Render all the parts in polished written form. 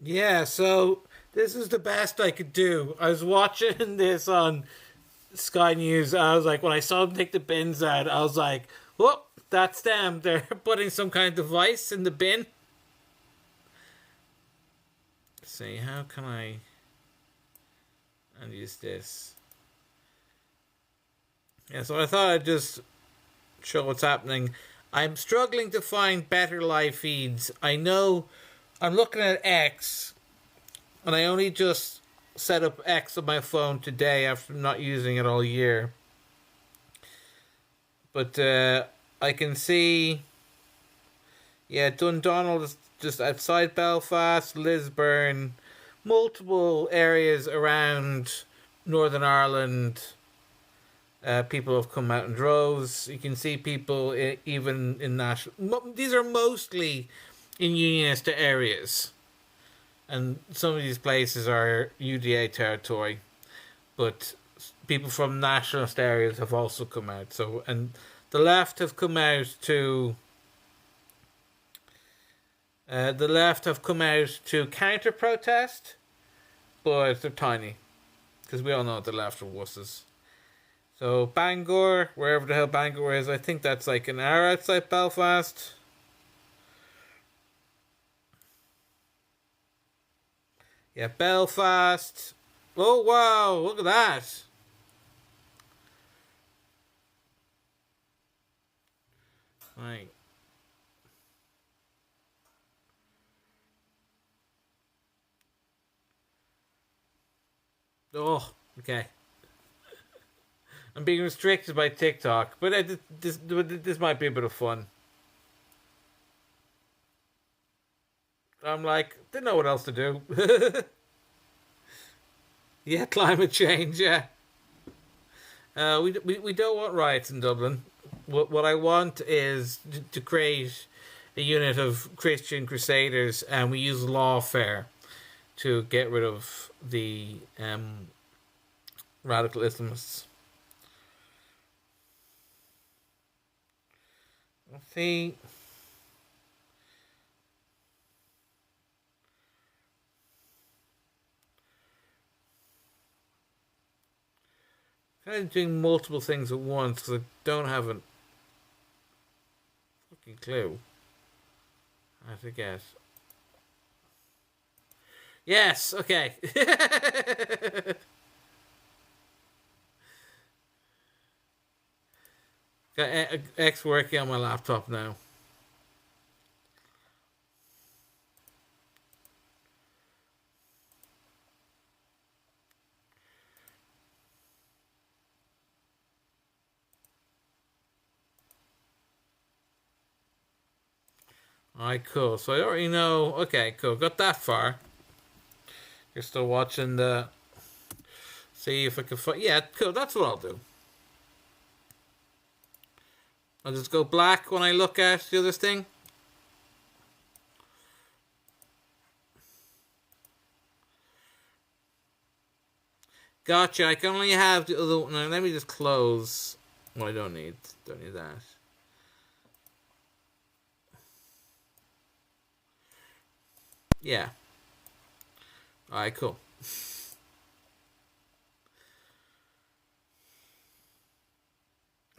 Yeah, so this is the best I could do. I was watching this on Sky News. I was like, when I saw them take the bins out, I was like, whoop, that's them. They're putting some kind of device in the bin. Let's see, how can I use this? Yeah, so I thought I'd just show what's happening. I'm struggling to find better live feeds. I know I'm looking at X, and I only just set up X on my phone today after not using it all year. But I can see, yeah, Dundonald is just outside Belfast, Lisburn, multiple areas around Northern Ireland. People have come out in droves. You can see people even in national. These are mostly in unionist areas, and some of these places are UDA territory. But people from nationalist areas have also come out. So, and the left have come out to counter protest, but they're tiny because we all know the left are wusses. So Bangor, wherever the hell Bangor is, I think that's like an hour outside Belfast. Yeah, Belfast. Oh wow, look at that. Right. Oh, okay. I'm being restricted by TikTok, but this might be a bit of fun. I'm like, didn't know what else to do. Yeah, climate change. Yeah, we don't want riots in Dublin. What I want is to create a unit of Christian crusaders, and we use lawfare to get rid of the radical Islamists. See, kind of doing multiple things at once because I don't have a fucking clue how to get. Yes, okay. Got X working on my laptop now. Alright, cool. So I already know. Okay, cool. Got that far. You're still watching the. See if I can find. Yeah, cool. That's what I'll do. I'll just go black when I look at the other thing. Gotcha. I can only have the other one. Now, let me just close. Well, I don't need. Don't need that. Yeah. Alright, cool.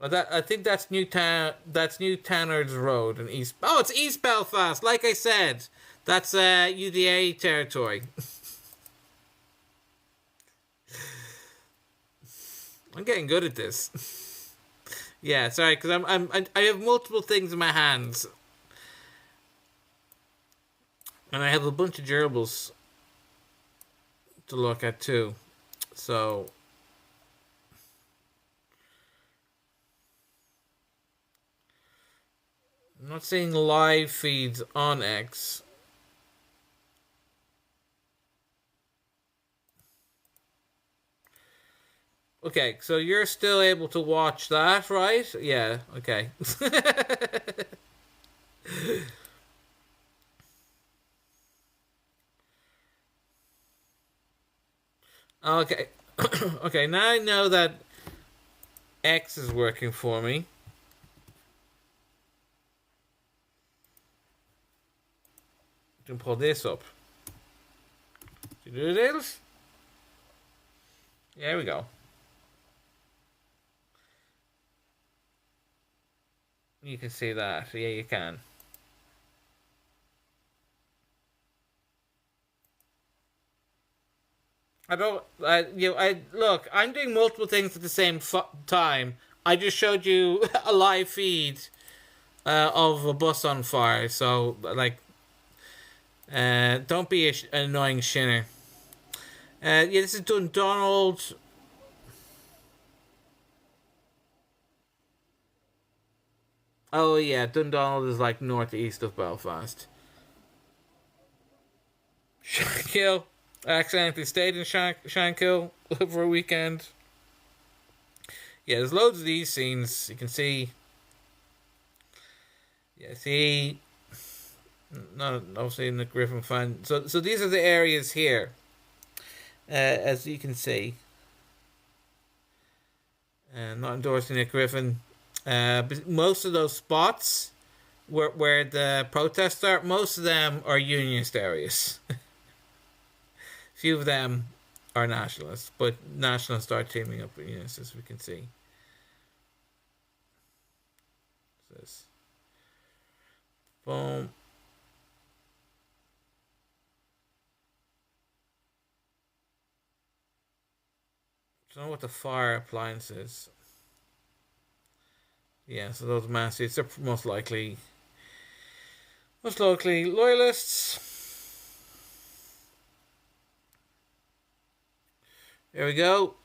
I think that's Newtown. That's New Tanners Road in East. Oh, it's East Belfast. Like I said, that's UDA territory. I'm getting good at this. Yeah, sorry, because I have multiple things in my hands, and I have a bunch of gerbils to look at too. So I'm not seeing live feeds on X. Okay, so you're still able to watch that, right? Yeah, okay. Okay. Okay, now I know that X is working for me. I can pull this up. It is. There we go. You can see that. Yeah, you can. I don't. I look. I'm doing multiple things at the same time. I just showed you a live feed of a bus on fire. So like, don't be an annoying shinner. Yeah, this is Dundonald. Oh yeah, Dundonald is like northeast of Belfast. Shankill. I accidentally stayed in Shankill for a weekend. Yeah, there's loads of these scenes. You can see. Yeah, see. Not obviously in the Griffin fan. So these are the areas here, as you can see. Not endorsing Nick Griffin. But most of those spots where the protests are, most of them are unionist areas. Few of them are nationalists, but nationalists are teaming up with unionists, as we can see. This. Boom. I don't know what the fire appliance is. Yeah, so those masses are most likely loyalists. There we go.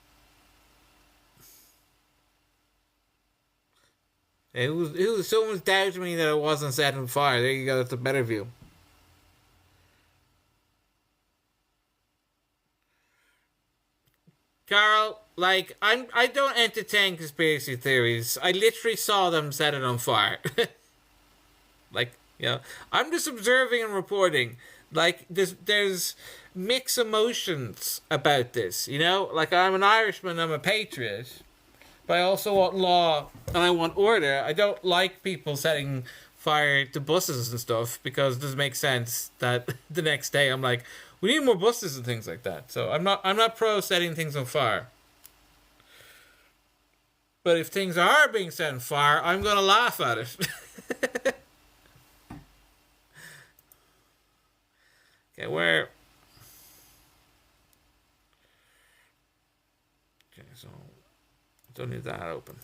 Someone's doubting me that it wasn't set on fire. There you go. That's a better view. Carl, like I don't entertain conspiracy theories. I literally saw them set it on fire. Like, I'm just observing and reporting. Like there's mixed emotions about this. Like I'm an Irishman. I'm a patriot. But I also want law and I want order. I don't like people setting fire to buses and stuff because it doesn't make sense that the next day I'm like, we need more buses and things like that. So I'm not pro setting things on fire. But if things are being set on fire, I'm gonna laugh at it. Okay, where? Okay, so don't need that open.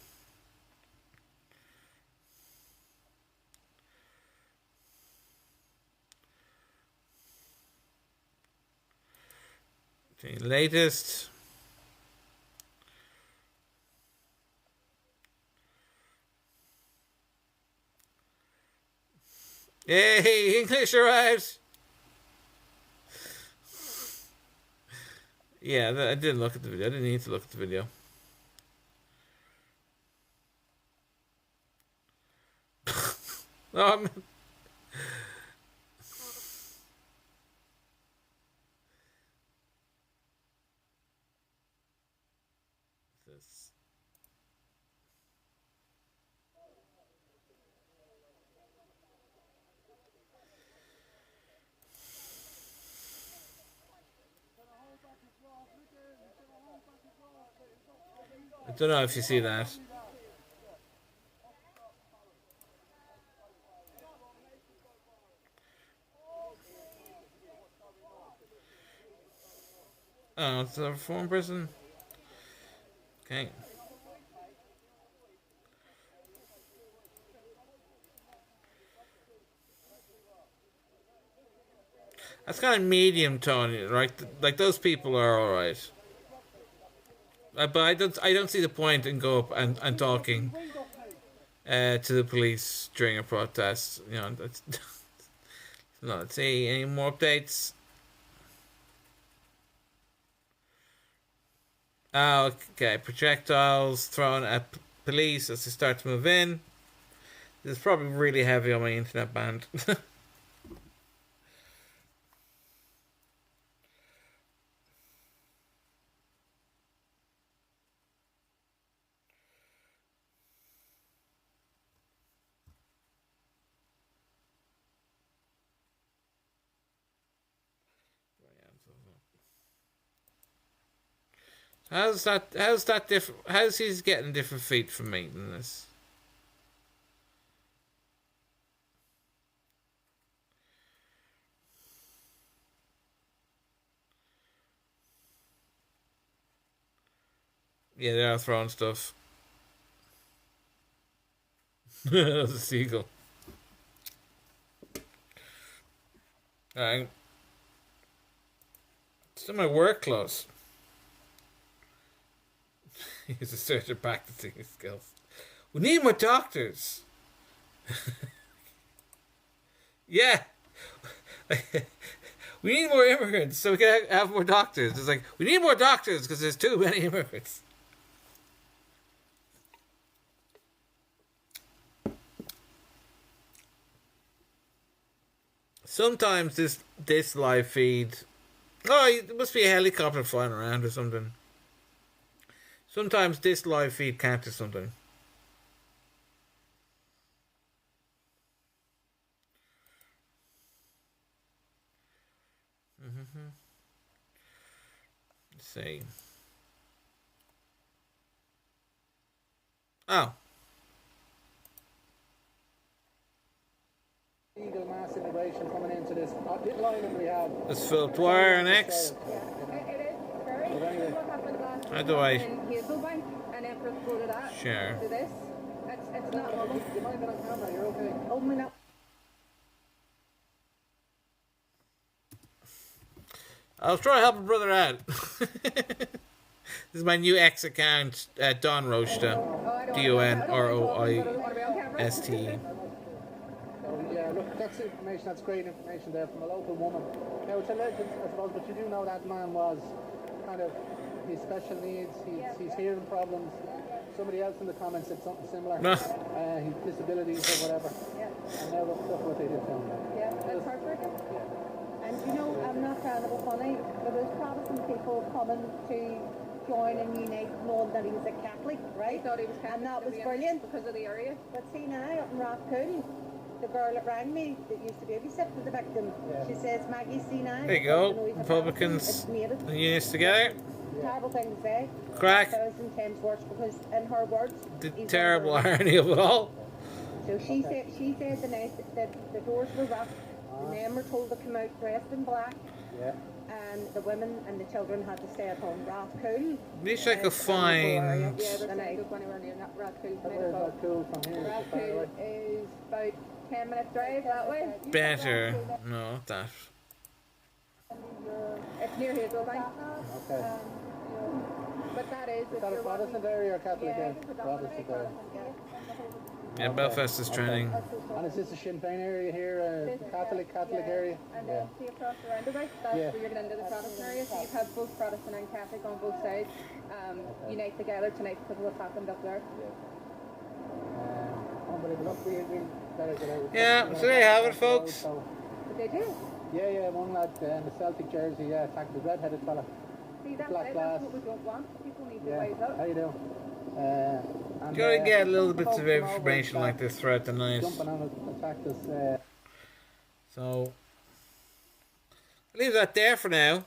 Okay, latest. Yay, English arrives. Yeah, I didn't look at the video. I didn't need to look at the video. No, this. I don't know if you see that. Oh, it's a reform prison. Okay. That's kind of medium tone, right? Like those people are all right. But I don't see the point in go up and talking to the police during a protest. That's no. Let's see any more updates. Oh, okay. Projectiles thrown at police as they start to move in. This is probably really heavy on my internet band. How's that different? How's he getting different feet from me than this? Yeah, they are throwing stuff. That's a seagull. Alright. Still my work clothes. He's a searcher practicing his skills. We need more doctors. Yeah. We need more immigrants so we can have more doctors. It's like, we need more doctors because there's too many immigrants. Sometimes this live feed. Oh, there must be a helicopter flying around or something. Sometimes this live feed counts as something. Let's see. Oh. Illegal mass immigration coming into this little island we have. It's Philip Dwyer and X. Yeah, it is. Very. Anyway. What happened last How do I? in Hazelbank, and then first go to that. Share. To this. It's not normal. You might be on camera, you're okay. Oh my no. I'll try to help a brother out. This is my new X account, Don Roista. DONROISTE. Yeah, look, that's information, that's great information there from a local woman. Now, it's alleged, I suppose, but you do know that man was kind of, his special needs, he's hearing problems. Somebody else in the comments said something similar. No. His disabilities or whatever. Yeah. And now look what they did to him. Yeah, that's heartbreaking. And you know, I'm not trying to be funny, but there's Protestant people coming to join and unite, knowing that he was a Catholic, right? Thought he was Catholic, and that was yeah, brilliant. because of the area. But see now, up in Rathcoole, the girl that rang me that used to babysit the victim, she says, Maggie, see now. There you go. Republicans and unions together. Terrible thing to say. Crack. 1,000 times worse because, in her words, The he's terrible under arrest. irony of it all. So she said the night that the doors were locked, the men were told to come out dressed in black, Yeah. and the women and the children had to stay at home. Rathcoole. At least I could find. Yeah, The there's night. no go anywhere near Rathcoole. Where's that cool from here? Rathcoole is about 10 minutes drive that way. Better. No, not that. It's near Hazelbank. Okay. But that is. Is that a Protestant area or Catholic area? Protestant area. Yeah, Belfast is training. And is this a Sinn Féin area here, Catholic area? And Yeah. then see across the roundabout, that's Yeah. where you're getting into the Protestant area. So you've had both Protestant and Catholic on both sides unite together tonight because of what's happened up there. Unbelievable. Look, we better get out. Yeah, so there you have it, folks. But they do. Yeah, one lad in the Celtic jersey, attacked the red-headed fella. See, that's Black it. glass. That's what we don't want. People need to Yeah, wise up. how you doing? And, You gotta get little some bits folk of came over information like this throughout the night. Jumping on us, attacked us. So, I'll leave that there for now.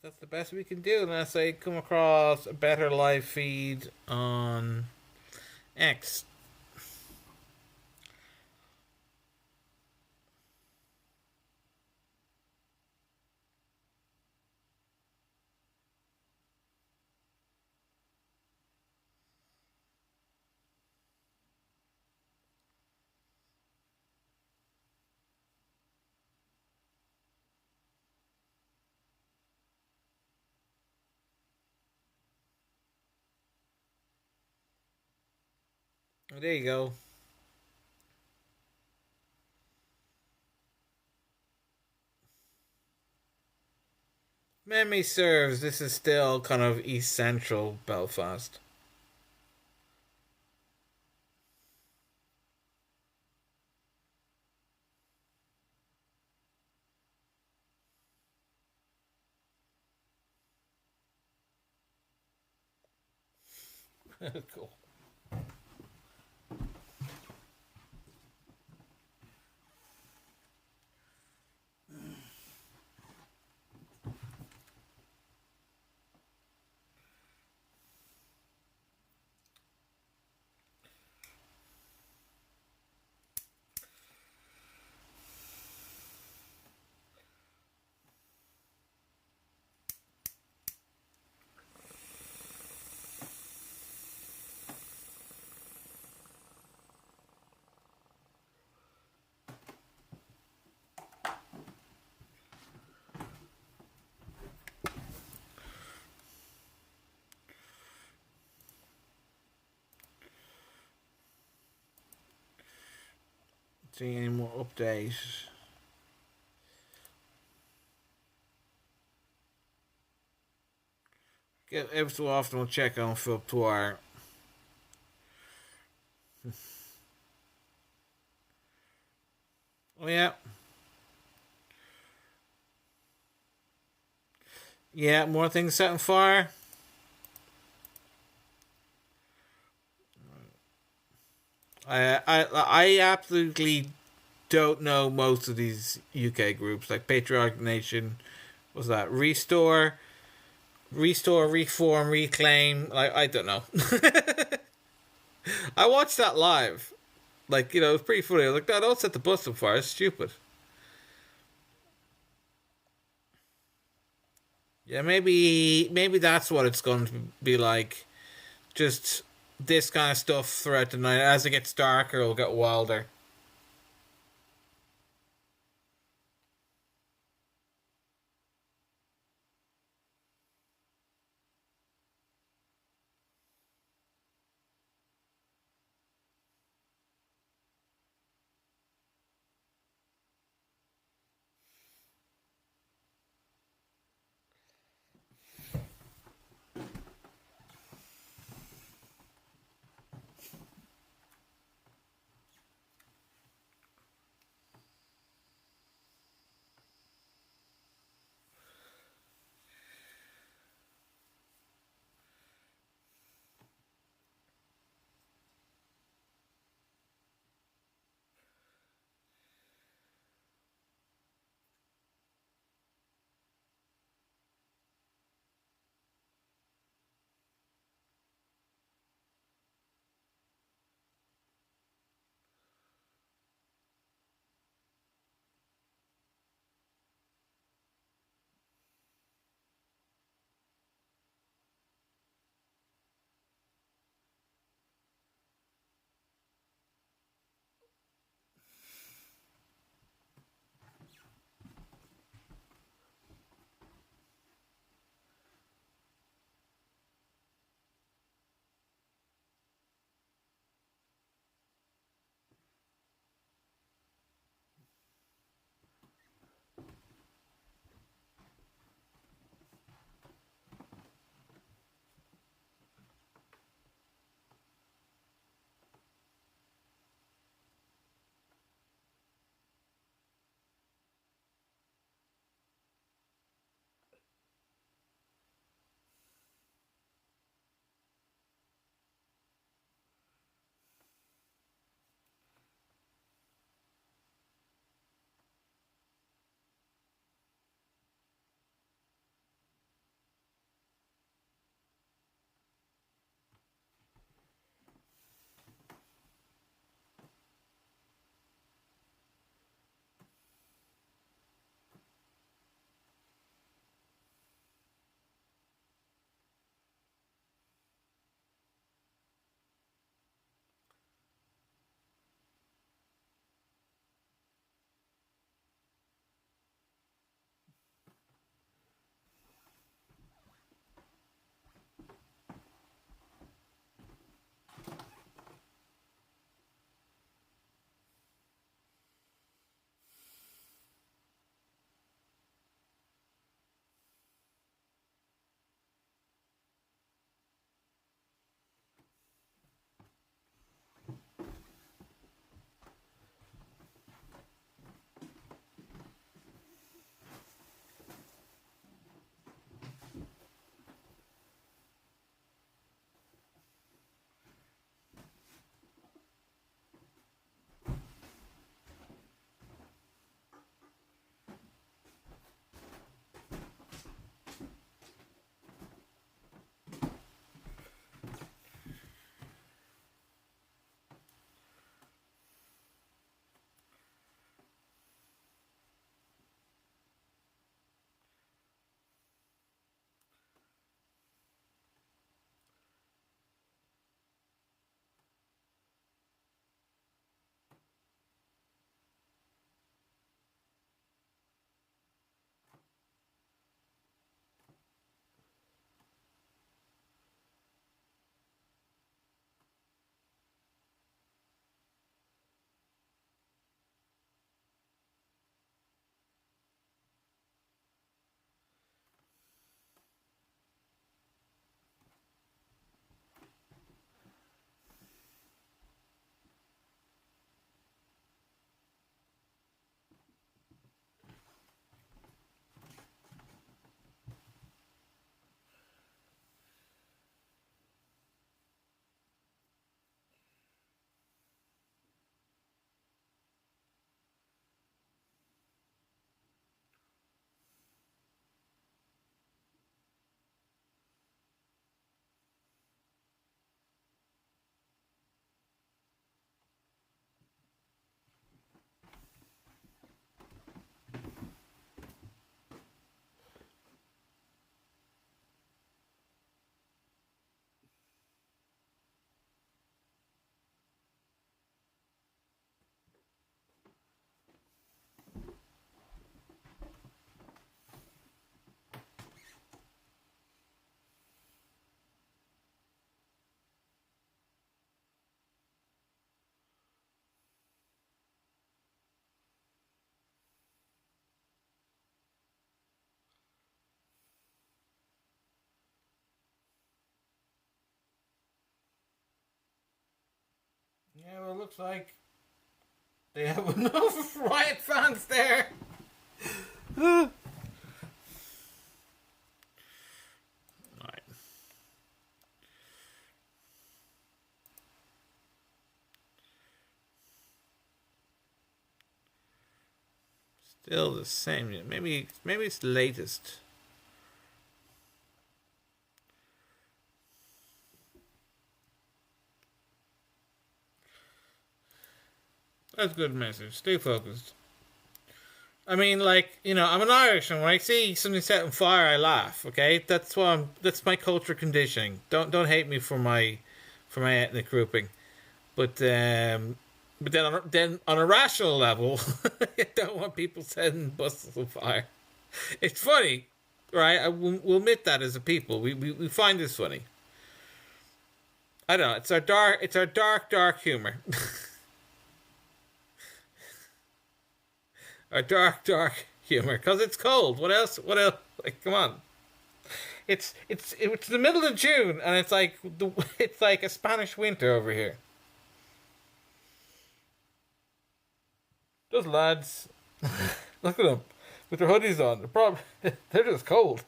That's the best we can do unless I come across a better live feed on X. Oh, there you go. Memory serves, this is still kind of East Central Belfast. Cool. See any more updates? Every so often we'll check on Philip Dwyer. Oh yeah. Yeah, more things setting fire. I absolutely don't know most of these UK groups like Patriotic Nation. Was that Restore, Reform, Reclaim? I don't know. I watched that live. Like, it was pretty funny. I was like, no, don't set the bus on fire. It's stupid. Yeah, maybe that's what it's going to be like. Just this kind of stuff throughout the night. As it gets darker, it'll get wilder. Yeah, well, it looks like they have enough riot fans there. Right. Still the same. Maybe it's the latest. That's a good message. Stay focused. I mean, like, I'm an Irish, and when I see something set on fire, I laugh. Okay, that's what that's my culture conditioning. Don't hate me for my ethnic grouping. But then on a rational level, I don't want people setting buses on fire. It's funny, right? We'll admit that as a people, we find this funny. I don't know. It's our dark humor. Our dark humor, because it's cold. What else? What else? Like, come on. It's the middle of June, and it's like a Spanish winter over here. Those lads, look at them with their hoodies on. They're just cold.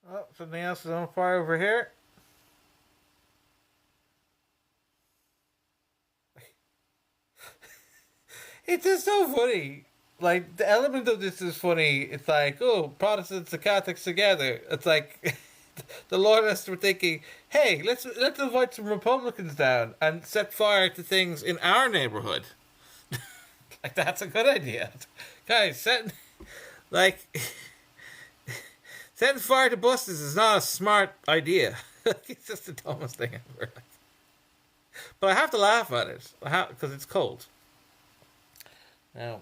Oh, something else is on fire over here. It's just so funny. Like, the element of this is funny. It's like, oh, Protestants and Catholics together. It's like the Loyalists were thinking, hey, let's invite some Republicans down and set fire to things in our neighborhood. Like, that's a good idea, guys. Like setting fire to buses is not a smart idea. It's just the dumbest thing ever. But I have to laugh at it because it's cold. Now,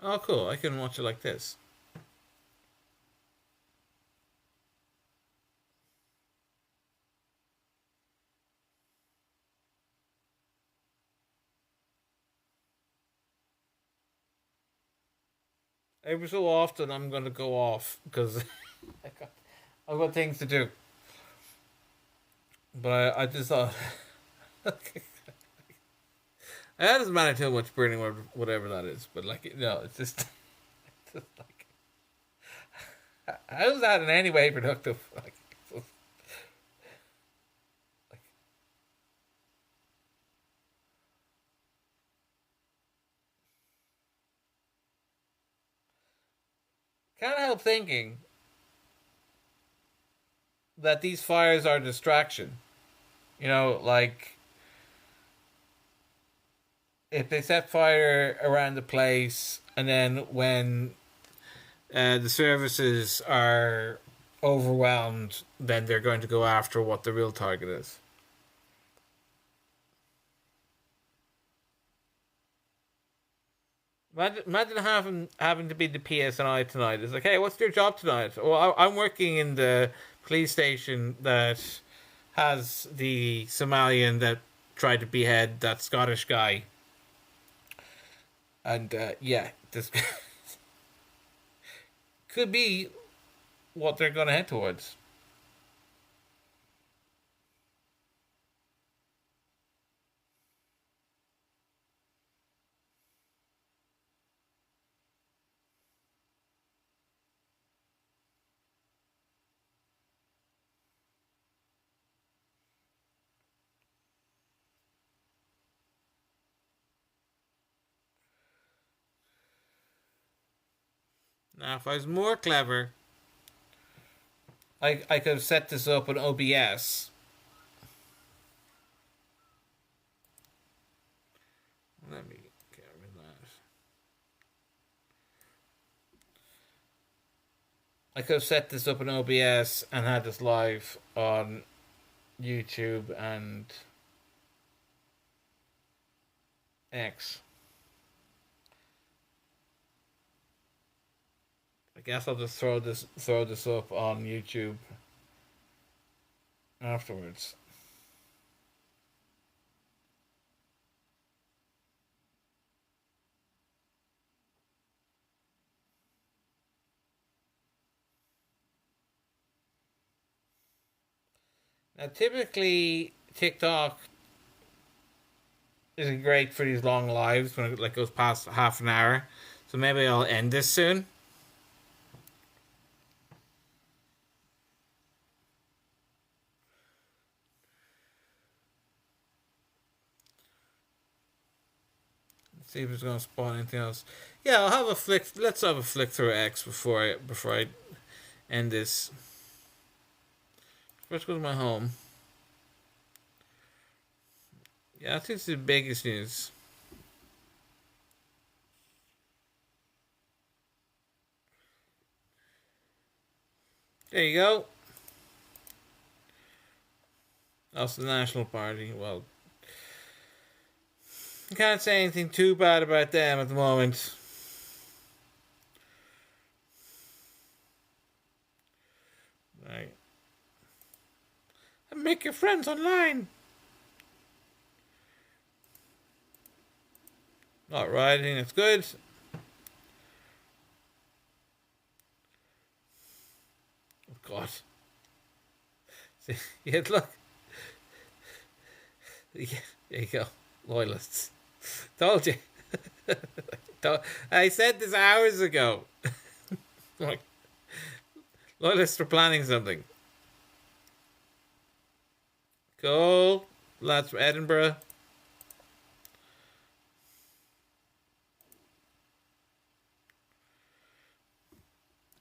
oh, cool. I can watch it like this. Every so often, I'm going to go off because I've got things to do. But I just thought. That doesn't matter too much burning whatever that is. But, like, no, it's just. It's just like. How is that in any way productive? Like, like, can't help thinking that these fires are a distraction. Like if they set fire around the place, and then when the services are overwhelmed, then they're going to go after what the real target is. Imagine having to be the PSNI tonight. It's like, hey, what's your job tonight? Well, I'm working in the police station that has the Somalian that tried to behead that Scottish guy. And yeah, this could be what they're going to head towards. Now, if I was more clever, I could have set this up in OBS. Let me get rid of that. I could have set this up in OBS and had this live on YouTube and X. I guess I'll just throw this up on YouTube afterwards. Now, typically TikTok isn't great for these long lives when it like goes past half an hour. So maybe I'll end this soon. See if it's gonna spawn anything else. Yeah, I'll have a flick. Let's have a flick through X before I end this. First, go to my home. Yeah, I think it's the biggest news. There you go. That's the National Party. Well, I can't say anything too bad about them at the moment. Right. And make your friends online. Not riding, that's good. Oh God. See, yeah, look. Yeah, there you go. Loyalists. Told you. I said this hours ago. Loyalists are planning something. Cool. Lads from Edinburgh.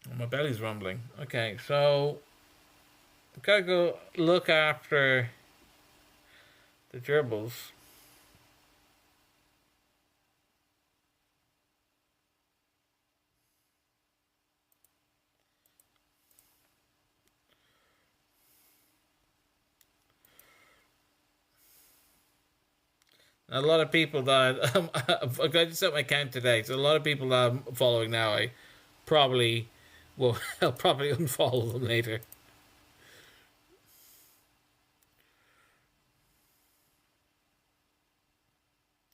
Oh, my belly's rumbling. Okay, so we gotta go look after the gerbils. A lot of people that I just set my count today, so a lot of people that I'm following now, I probably will. I'll probably unfollow them later.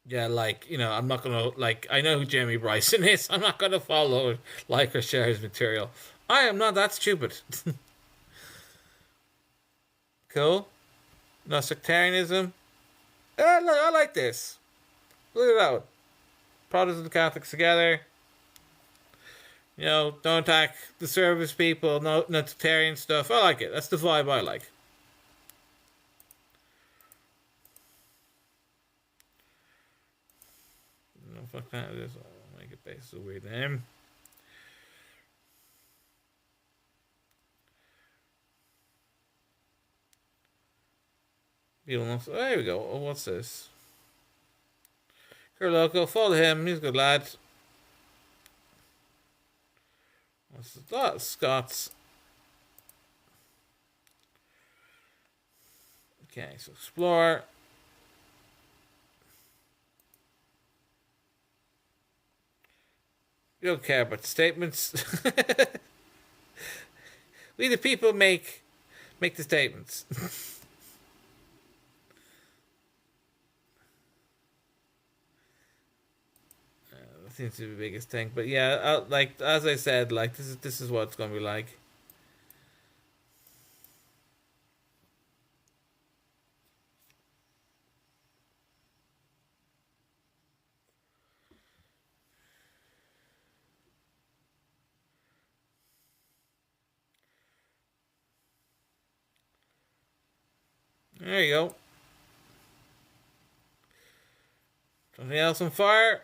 Yeah, like, I'm not gonna I know who Jamie Bryson is. I'm not gonna follow, like, or share his material. I am not that stupid. Cool. No sectarianism. I like this. Look at that one. Protestants and Catholics together. Don't attack the service people. No sectarian stuff. I like it. That's the vibe I like. No, fuck that. I'll make it based on a weird name. There we go. Oh, what's this? Sure, loco, follow him. He's a good lad. What's that? Scots. Okay, so explore. You don't care about the statements. We the people make the statements. That seems to be the biggest thing. But yeah, like as I said, like this is what it's gonna be like. There you go. Something else on fire.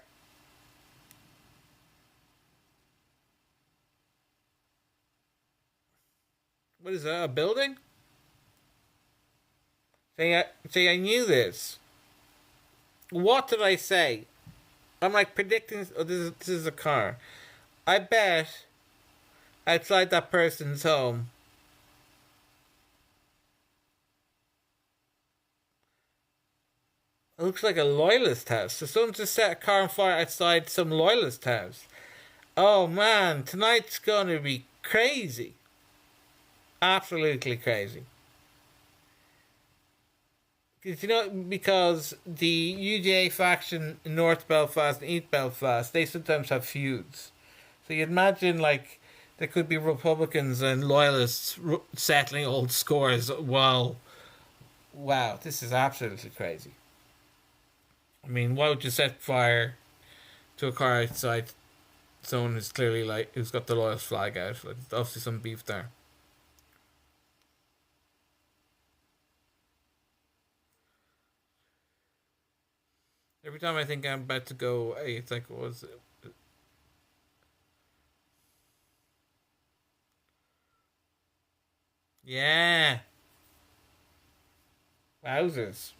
What is that? A building? I knew this. What did I say? I'm like predicting. Oh, this is a car. I bet outside that person's home. It looks like a loyalist house. So someone just set a car on fire outside some loyalist house. Oh man, tonight's gonna be crazy. Absolutely crazy. Because the UDA faction in North Belfast and East Belfast, they sometimes have feuds. So you'd imagine, like, there could be Republicans and Loyalists settling old scores. Wow, this is absolutely crazy. I mean, why would you set fire to a car outside someone who's clearly, like, who's got the Loyalist flag out? Like, there's obviously some beef there. Every time I think I'm about to go, hey, it's like, what was it? Yeah. Wowzers.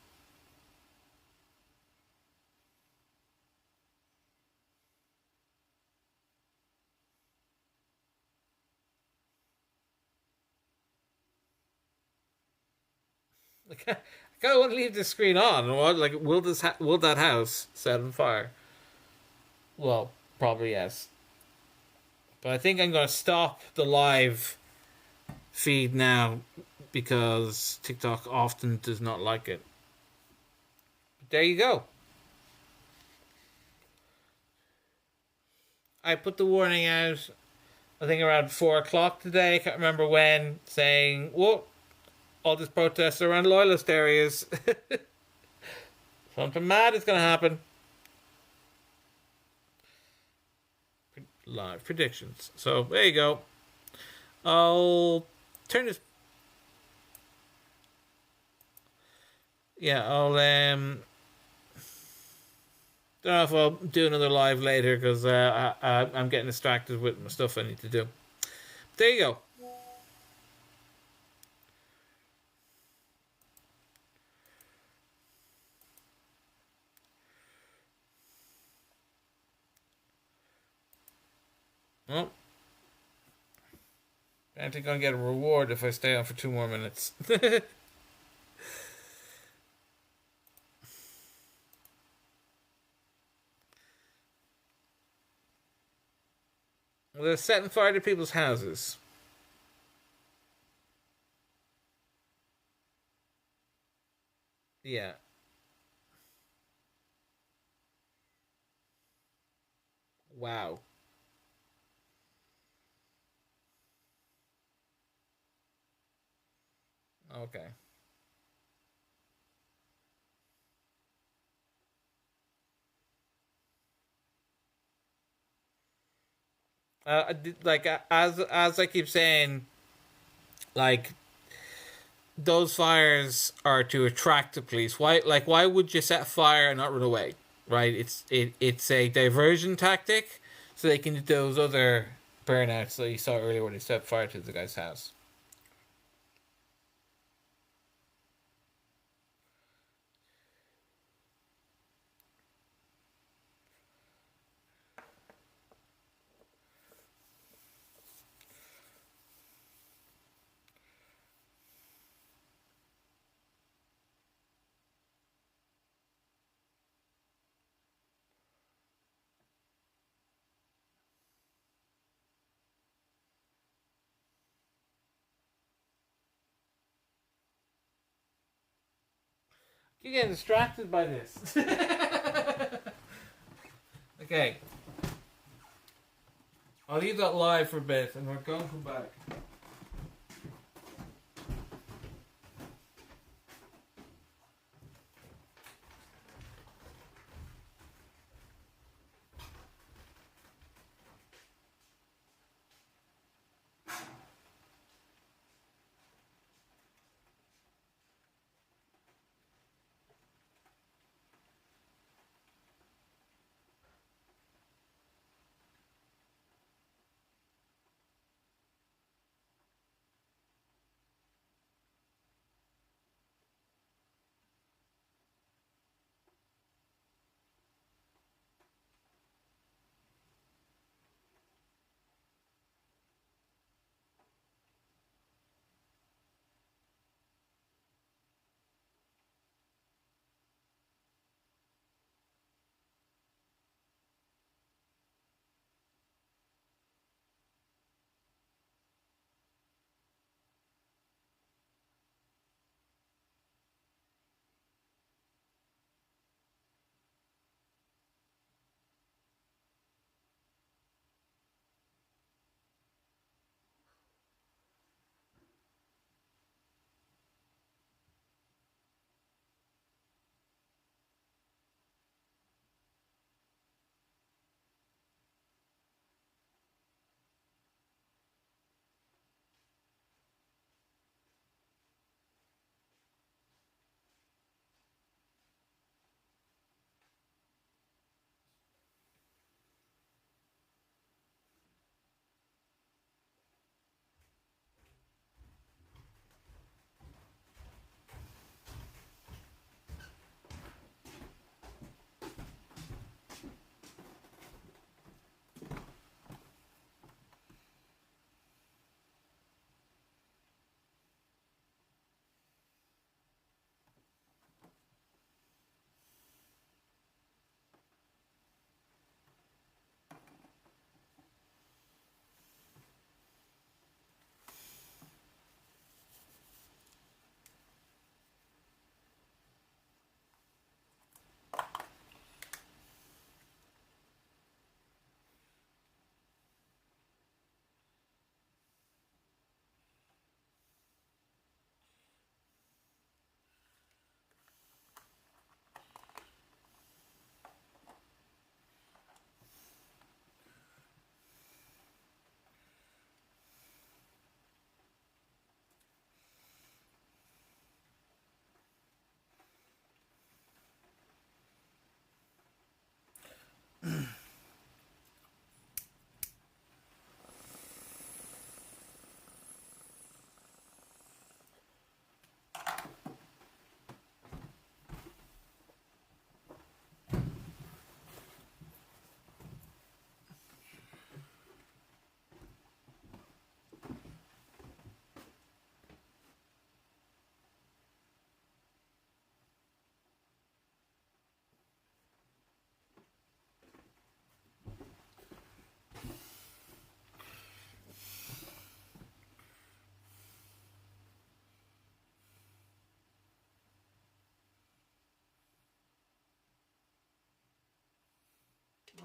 Like, I kind of want to leave the screen on. What? Like, will that house set on fire? Well, probably yes. But I think I'm going to stop the live feed now because TikTok often does not like it. But there you go. I put the warning out, I think around 4 o'clock today. I can't remember when, saying, whoa, all these protests around loyalist areas. Something mad is going to happen. Live predictions. So there you go. I'll turn this. Yeah, don't know if I'll do another live later because I'm getting distracted with my stuff I need to do. There you go. Well, I think I'm gonna get a reward if I stay on for 2 more minutes. They're setting fire to people's houses. Yeah. Wow. Okay. Like as I keep saying, like those fires are to attract the police. Why would you set fire and not run away? Right? It's a diversion tactic, so they can do those other burnouts that you saw earlier when they set fire to the guy's house. You get distracted by this. Okay. I'll leave that live for a bit and we're going to come back.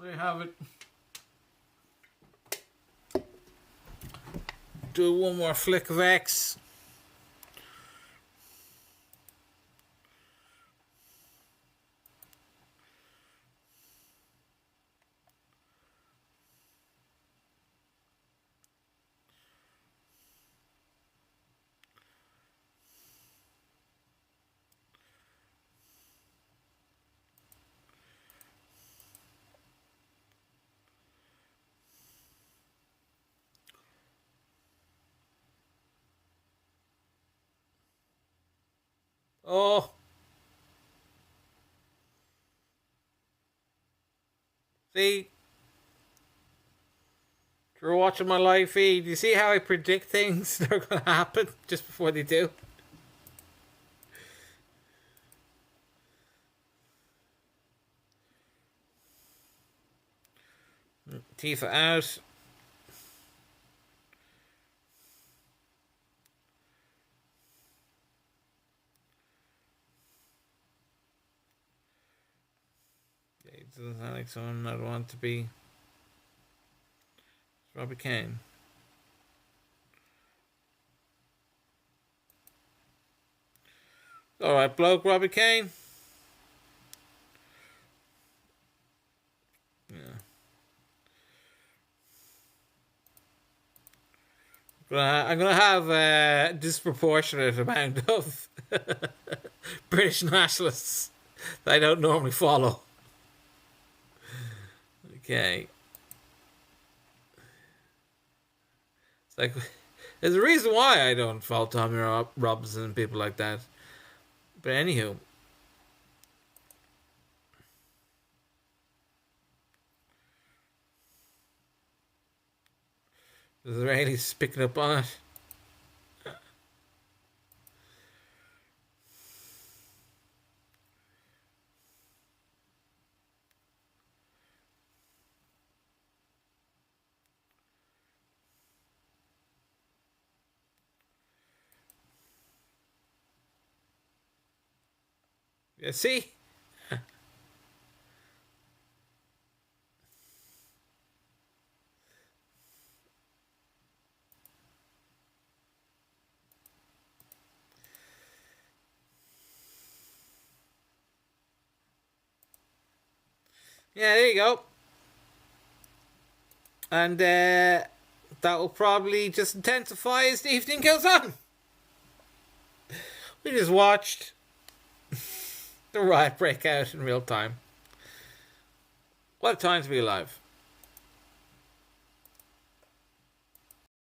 There you have it. Do one more flick of X. Oh, see, if you're watching my live feed, you see how I predict things that are going to happen just before they do? Tifa out. It doesn't sound like someone I'd want to be. It's Robbie Kane. Alright, bloke, Robbie Kane. Yeah. I'm gonna have a disproportionate amount of British nationalists that I don't normally follow. Okay. It's like, there's a reason why I don't follow Tommy Robinson and people like that. But anywho. The Israelis picking up on it. Yeah, see? Yeah, there you go. And that will probably just intensify as the evening goes on. We just watched the riot break out in real time. What a time to be alive.